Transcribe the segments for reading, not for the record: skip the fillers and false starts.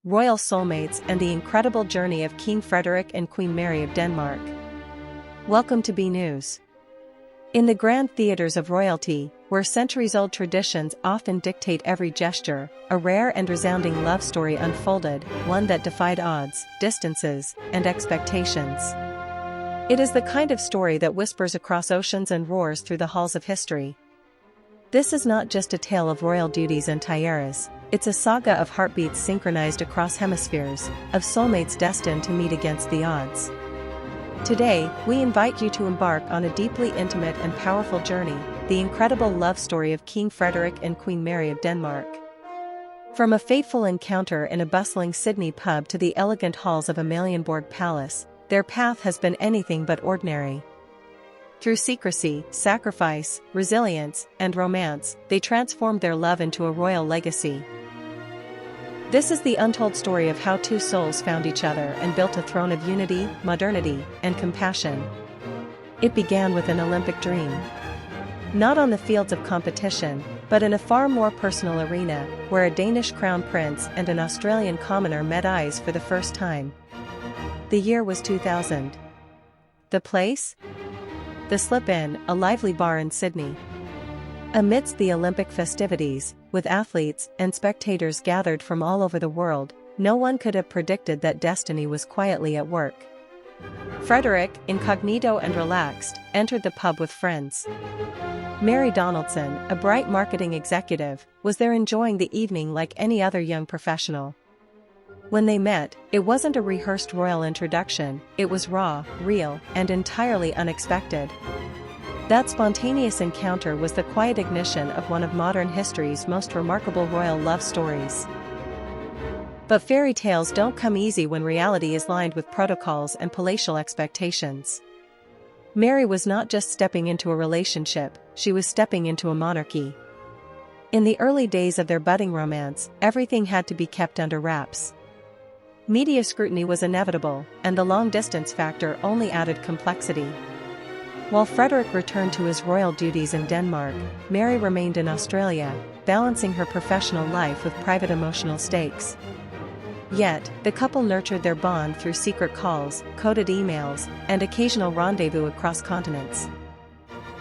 royal soulmates and the incredible journey of King Frederik and Queen Mary of Denmark. Welcome to BNews. In the grand theatres of royalty, where centuries-old traditions often dictate every gesture, a rare and resounding love story unfolded, one that defied odds, distances, and expectations. It is the kind of story that whispers across oceans and roars through the halls of history. This is not just a tale of royal duties and tiaras, it's a saga of heartbeats synchronized across hemispheres, of soulmates destined to meet against the odds. Today, we invite you to embark on a deeply intimate and powerful journey, the incredible love story of King Frederik and Queen Mary of Denmark. From a fateful encounter in a bustling Sydney pub to the elegant halls of Amalienborg Palace, their path has been anything but ordinary. Through secrecy, sacrifice, resilience, and romance, they transformed their love into a royal legacy. This is the untold story of how two souls found each other and built a throne of unity, modernity, and compassion. It began with an Olympic dream. Not on the fields of competition, but in a far more personal arena, where a Danish crown prince and an Australian commoner met eyes for the first time. The year was 2000. The place? The Slip-In, a lively bar in Sydney. Amidst the Olympic festivities, with athletes and spectators gathered from all over the world, no one could have predicted that destiny was quietly at work. Frederik, incognito and relaxed, entered the pub with friends. Mary Donaldson, a bright marketing executive, was there enjoying the evening like any other young professional. When they met, it wasn't a rehearsed royal introduction, it was raw, real, and entirely unexpected. That spontaneous encounter was the quiet ignition of one of modern history's most remarkable royal love stories. But fairy tales don't come easy when reality is lined with protocols and palatial expectations. Mary was not just stepping into a relationship, she was stepping into a monarchy. In the early days of their budding romance, everything had to be kept under wraps. Media scrutiny was inevitable, and the long-distance factor only added complexity. While Frederik returned to his royal duties in Denmark, Mary remained in Australia, balancing her professional life with private emotional stakes. Yet, the couple nurtured their bond through secret calls, coded emails, and occasional rendezvous across continents.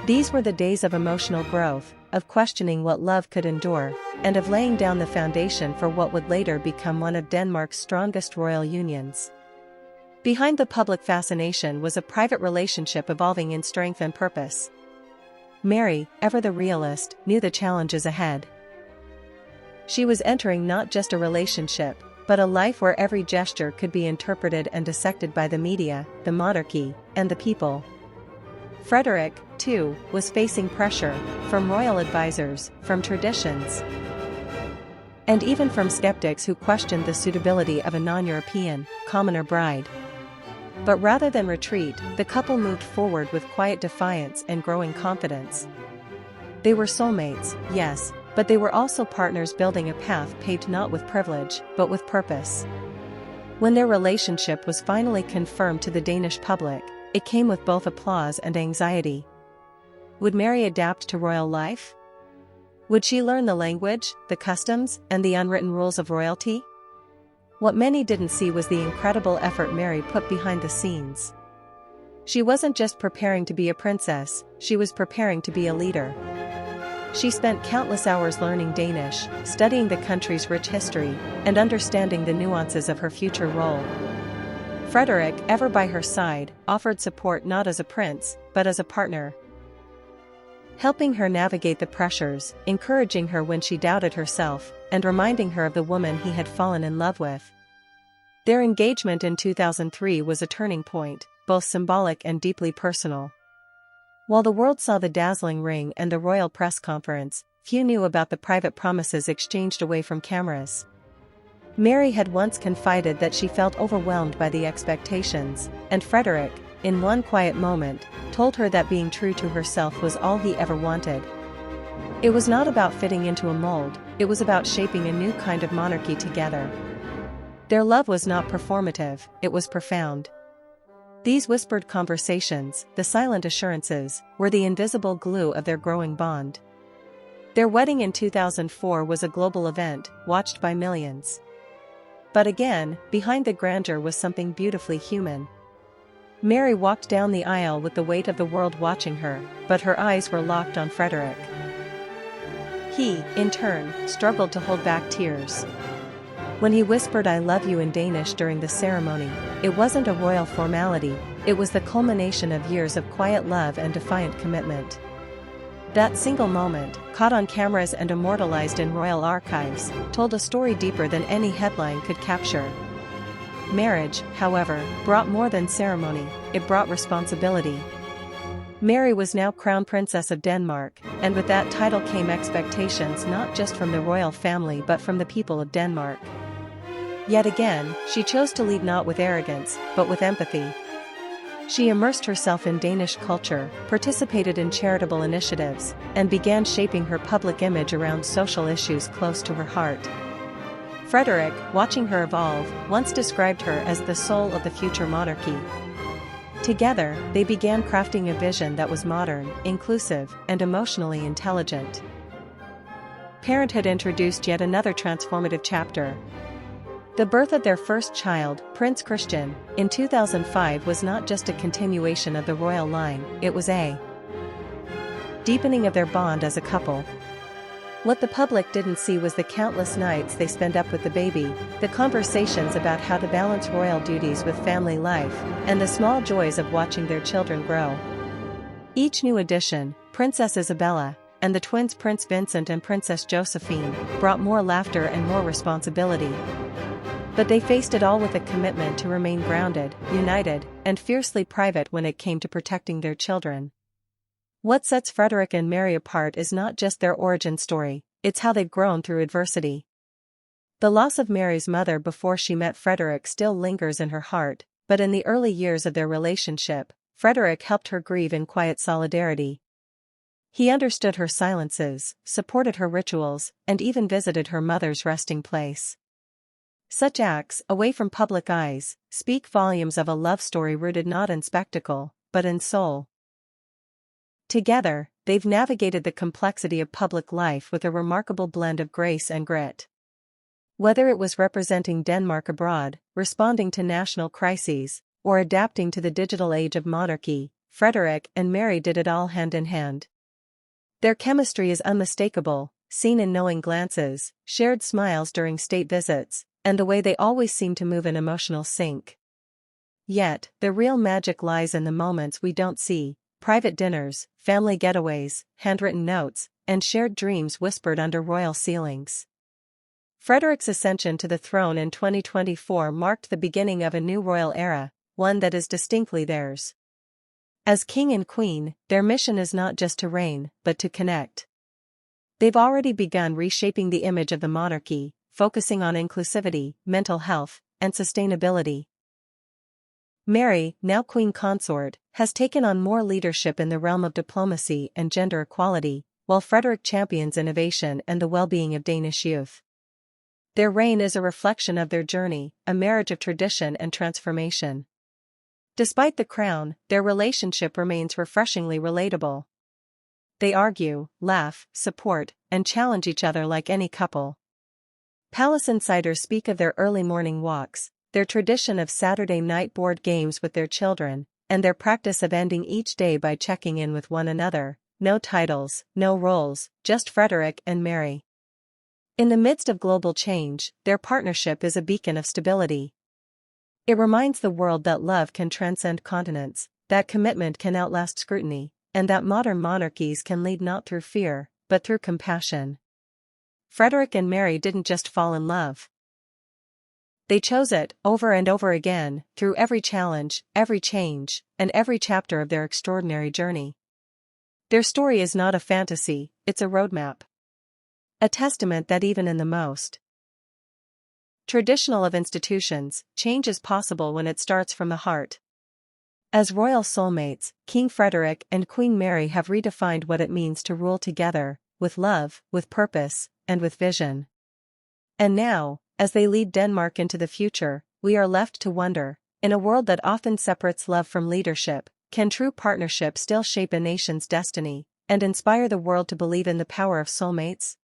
These were the days of emotional growth, of questioning what love could endure, and of laying down the foundation for what would later become one of Denmark's strongest royal unions. Behind the public fascination was a private relationship evolving in strength and purpose. Mary, ever the realist, knew the challenges ahead. She was entering not just a relationship, but a life where every gesture could be interpreted and dissected by the media, the monarchy, and the people. Frederik, too, was facing pressure, from royal advisors, from traditions, and even from skeptics who questioned the suitability of a non-European, commoner bride. But rather than retreat, the couple moved forward with quiet defiance and growing confidence. They were soulmates, yes, but they were also partners building a path paved not with privilege, but with purpose. When their relationship was finally confirmed to the Danish public, it came with both applause and anxiety. Would Mary adapt to royal life? Would she learn the language, the customs, and the unwritten rules of royalty? What many didn't see was the incredible effort Mary put behind the scenes. She wasn't just preparing to be a princess, she was preparing to be a leader. She spent countless hours learning Danish, studying the country's rich history, and understanding the nuances of her future role. Frederik, ever by her side, offered support not as a prince, but as a partner, helping her navigate the pressures, encouraging her when she doubted herself, and reminding her of the woman he had fallen in love with. Their engagement in 2003 was a turning point, both symbolic and deeply personal. While the world saw the dazzling ring and the royal press conference, few knew about the private promises exchanged away from cameras. Mary had once confided that she felt overwhelmed by the expectations, and Frederik, in one quiet moment, told her that being true to herself was all he ever wanted. It was not about fitting into a mold, it was about shaping a new kind of monarchy together. Their love was not performative, it was profound. These whispered conversations, the silent assurances, were the invisible glue of their growing bond. Their wedding in 2004 was a global event, watched by millions. But again, behind the grandeur was something beautifully human. Mary walked down the aisle with the weight of the world watching her, but her eyes were locked on Frederik. He, in turn, struggled to hold back tears. When he whispered "I love you" in Danish during the ceremony, it wasn't a royal formality, it was the culmination of years of quiet love and defiant commitment. That single moment, caught on cameras and immortalized in royal archives, told a story deeper than any headline could capture. Marriage, however, brought more than ceremony, it brought responsibility. Mary was now Crown Princess of Denmark, and with that title came expectations not just from the royal family but from the people of Denmark. Yet again, she chose to lead not with arrogance, but with empathy. She immersed herself in Danish culture, participated in charitable initiatives, and began shaping her public image around social issues close to her heart. Frederik, watching her evolve, once described her as the soul of the future monarchy. Together, they began crafting a vision that was modern, inclusive, and emotionally intelligent. Parenthood introduced yet another transformative chapter. The birth of their first child, Prince Christian, in 2005 was not just a continuation of the royal line, it was a deepening of their bond as a couple. What the public didn't see was the countless nights they spent up with the baby, the conversations about how to balance royal duties with family life, and the small joys of watching their children grow. Each new addition, Princess Isabella, and the twins Prince Vincent and Princess Josephine, brought more laughter and more responsibility. But they faced it all with a commitment to remain grounded, united, and fiercely private when it came to protecting their children. What sets Frederik and Mary apart is not just their origin story, it's how they've grown through adversity. The loss of Mary's mother before she met Frederik still lingers in her heart, but in the early years of their relationship, Frederik helped her grieve in quiet solidarity. He understood her silences, supported her rituals, and even visited her mother's resting place. Such acts, away from public eyes, speak volumes of a love story rooted not in spectacle, but in soul. Together, they've navigated the complexity of public life with a remarkable blend of grace and grit. Whether it was representing Denmark abroad, responding to national crises, or adapting to the digital age of monarchy, Frederik and Mary did it all hand in hand. Their chemistry is unmistakable, seen in knowing glances, shared smiles during state visits, and the way they always seem to move in emotional sync. Yet, the real magic lies in the moments we don't see: private dinners, family getaways, handwritten notes, and shared dreams whispered under royal ceilings. Frederik's ascension to the throne in 2024 marked the beginning of a new royal era, one that is distinctly theirs. As king and queen, their mission is not just to reign, but to connect. They've already begun reshaping the image of the monarchy, focusing on inclusivity, mental health, and sustainability. Mary, now queen consort, has taken on more leadership in the realm of diplomacy and gender equality, while Frederik champions innovation and the well-being of Danish youth. Their reign is a reflection of their journey, a marriage of tradition and transformation. Despite the crown, their relationship remains refreshingly relatable. They argue, laugh, support, and challenge each other like any couple. Palace insiders speak of their early morning walks, their tradition of Saturday night board games with their children, and their practice of ending each day by checking in with one another. No titles, no roles, just Frederik and Mary. In the midst of global change, their partnership is a beacon of stability. It reminds the world that love can transcend continents, that commitment can outlast scrutiny, and that modern monarchies can lead not through fear, but through compassion. Frederik and Mary didn't just fall in love. They chose it, over and over again, through every challenge, every change, and every chapter of their extraordinary journey. Their story is not a fantasy, it's a roadmap. A testament that even in the most traditional of institutions, change is possible when it starts from the heart. As royal soulmates, King Frederik and Queen Mary have redefined what it means to rule together, with love, with purpose, and with vision. And now, as they lead Denmark into the future, we are left to wonder, in a world that often separates love from leadership, can true partnership still shape a nation's destiny, and inspire the world to believe in the power of soulmates?